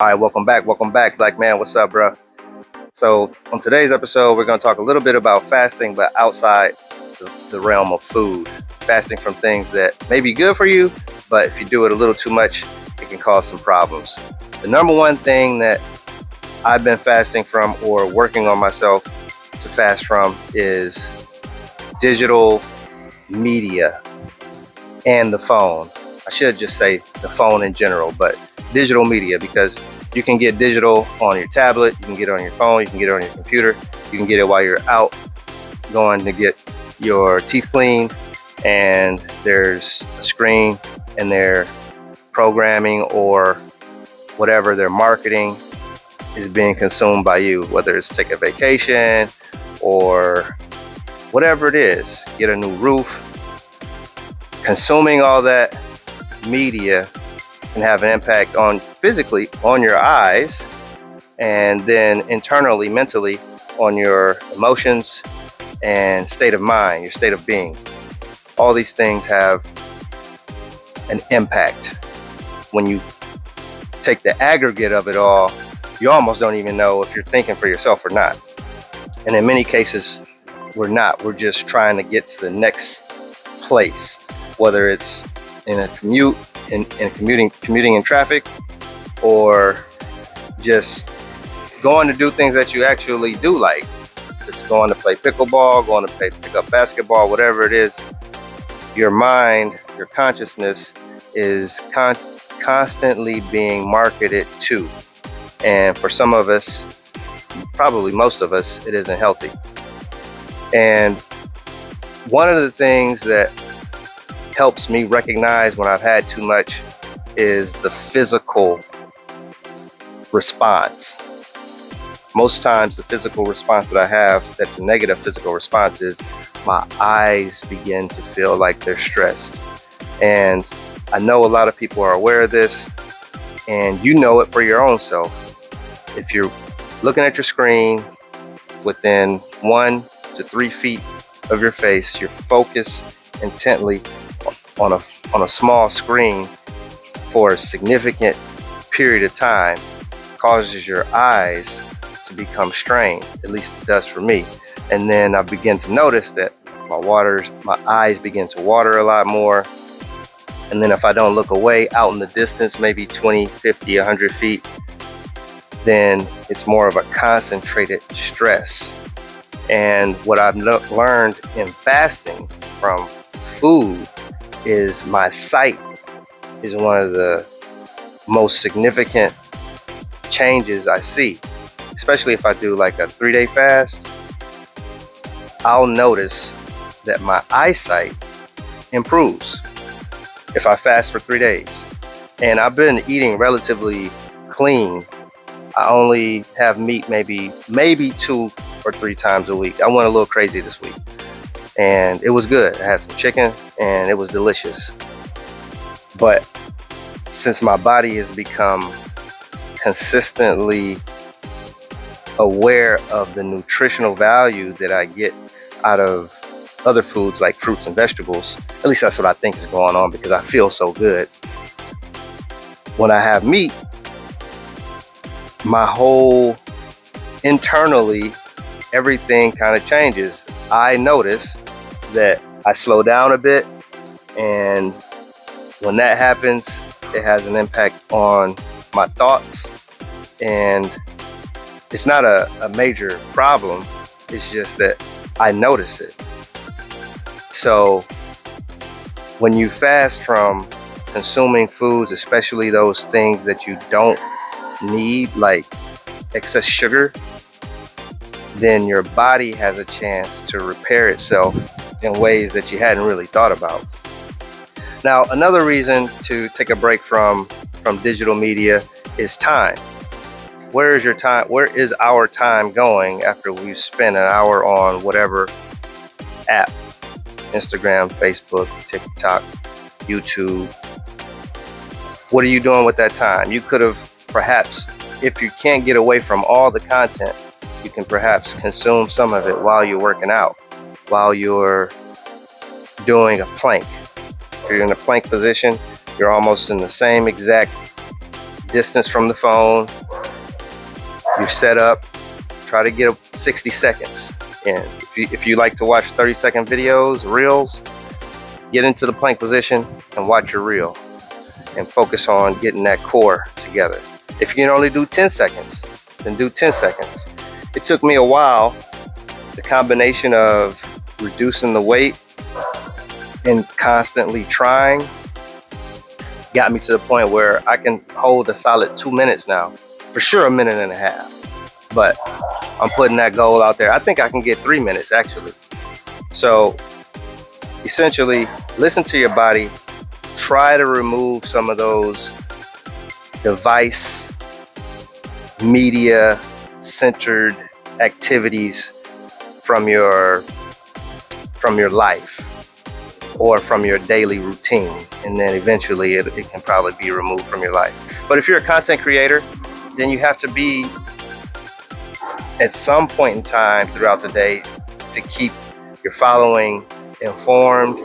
All right, welcome back, Black man. What's up, bro? So, on today's episode, we're going to talk a little bit about fasting, but outside the realm of food. Fasting from things that may be good for you, but if you do it a little too much, it can cause some problems. The number one thing that I've been fasting from or working on myself to fast from is digital media and the phone. I should just say the phone in general, but digital media, because you can get digital on your tablet, you can get it on your phone, you can get it on your computer, you can get it while you're out going to get your teeth cleaned, and there's a screen and their programming or whatever their marketing is being consumed by you, whether it's take a vacation or whatever it is, get a new roof. Consuming all that media can have an impact on physically on your eyes, and then internally, mentally, on your emotions and state of mind, your state of being. All these things have an impact. When you take the aggregate of it all, you almost don't even know if you're thinking for yourself or not. And in many cases, we're not. We're just trying to get to the next place, whether it's in a commute, in commuting in traffic, or just going to do things that you actually do like. It's going to play pickleball, going to pick up basketball, whatever it is. Your mind, your consciousness is constantly being marketed to. And for some of us, probably most of us, it isn't healthy. And one of the things that helps me recognize when I've had too much is the physical response. Most times the physical response that I have that's a negative physical response is my eyes begin to feel like they're stressed. And I know a lot of people are aware of this, and you know it for your own self. If you're looking at your screen within 1 to 3 feet of your face, you're focused intently on a small screen for a significant period of time, causes your eyes to become strained. At least it does for me. And then I begin to notice that my eyes begin to water a lot more. And then if I don't look away out in the distance, maybe 20, 50, 100 feet, then it's more of a concentrated stress. And what I've learned in fasting from food is my sight is one of the most significant changes I see, especially if I do like a 3-day fast. I'll notice that my eyesight improves if I fast for 3 days. And I've been eating relatively clean. I only have meat maybe 2 or 3 times a week. I went a little crazy this week, and it was good. I had some chicken and it was delicious. But since my body has become consistently aware of the nutritional value that I get out of other foods like fruits and vegetables, at least that's what I think is going on, because I feel so good. When I have meat, my whole internally, everything kind of changes. I notice that I slow down a bit, and when that happens, it has an impact on my thoughts. And it's not a major problem, it's just that I notice it. So when you fast from consuming foods, especially those things that you don't need, like excess sugar, then your body has a chance to repair itself in ways that you hadn't really thought about. Now, another reason to take a break from digital media is time. Where is your time? Where is our time going after we spend an hour on whatever app? Instagram, Facebook, TikTok, YouTube. What are you doing with that time? You could have perhaps, if you can't get away from all the content, you can perhaps consume some of it while you're working out, while you're doing a plank. If you're in a plank position, you're almost in the same exact distance from the phone. You're set up. Try to get 60 seconds in. If you like to watch 30-second videos, reels, get into the plank position and watch your reel and focus on getting that core together. If you can only do 10 seconds, then do 10 seconds. It took me a while. The combination of reducing the weight and constantly trying got me to the point where I can hold a solid 2 minutes now. For sure, a minute and a half. But I'm putting that goal out there. I think I can get 3 minutes actually. So essentially, listen to your body. Try to remove some of those device, media centered activities from your life or from your daily routine, and then eventually it can probably be removed from your life. But if you're a content creator, then you have to be at some point in time throughout the day to keep your following informed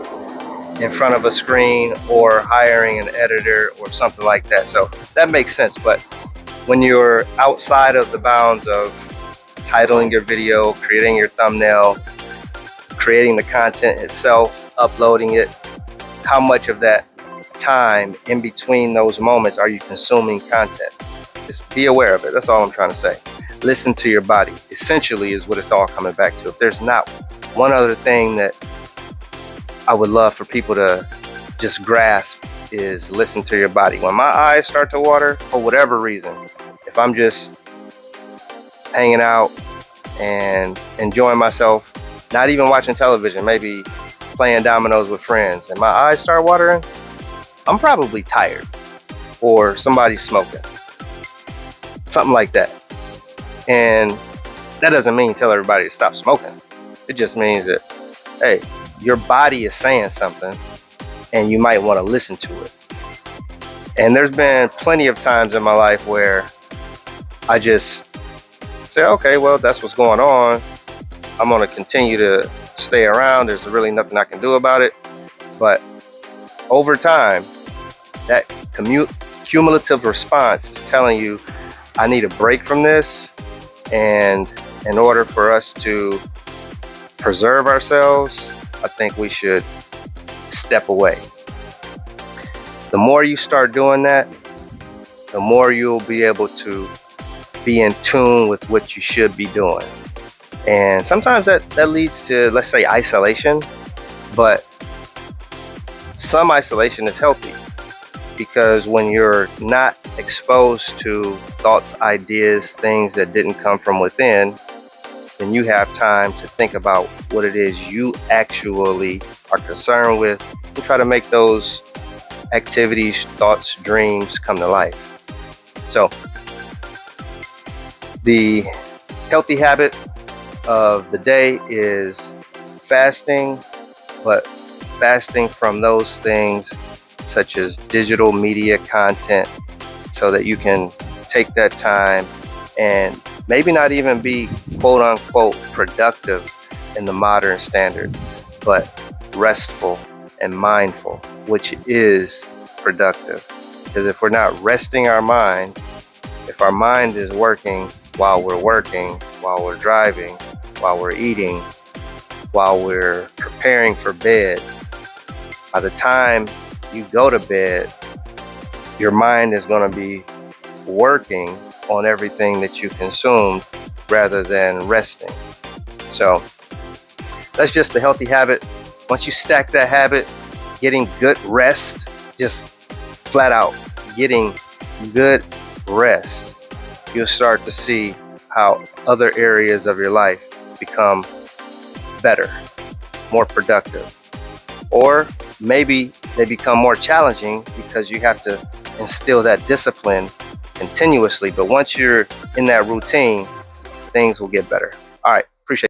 in front of a screen or hiring an editor or something like that. So that makes sense. But when you're outside of the bounds of titling your video, creating your thumbnail, creating the content itself, uploading it, how much of that time in between those moments are you consuming content? Just be aware of it. That's all I'm trying to say. Listen to your body, essentially, is what it's all coming back to. If there's not one other thing that I would love for people to just grasp, is listen to your body. When my eyes start to water, for whatever reason, if I'm just hanging out and enjoying myself, not even watching television, maybe playing dominoes with friends, and my eyes start watering, I'm probably tired, or somebody's smoking, something like that. And that doesn't mean tell everybody to stop smoking. It just means that, hey, your body is saying something and you might want to listen to it. And there's been plenty of times in my life where I just say, okay, well, that's what's going on. I'm going to continue to stay around. There's really nothing I can do about it. But over time, that cumulative response is telling you, I need a break from this. And in order for us to preserve ourselves, I think we should step away. The more you start doing that, the more you'll be able to be in tune with what you should be doing. And sometimes that leads to, let's say, isolation, but some isolation is healthy, because when you're not exposed to thoughts, ideas, things that didn't come from within, then you have time to think about what it is you actually are concerned with and try to make those activities, thoughts, dreams come to life. So the healthy habit of the day is fasting, but fasting from those things such as digital media content, so that you can take that time and maybe not even be quote unquote productive in the modern standard, but restful and mindful, which is productive. Because if we're not resting our mind, if our mind is working, while we're driving, while we're eating, while we're preparing for bed, by the time you go to bed, your mind is going to be working on everything that you consumed rather than resting. So that's just the healthy habit. Once you stack that habit, getting good rest, just flat out getting good rest, you'll start to see how other areas of your life become better, more productive, or maybe they become more challenging because you have to instill that discipline continuously. But once you're in that routine, things will get better. All right,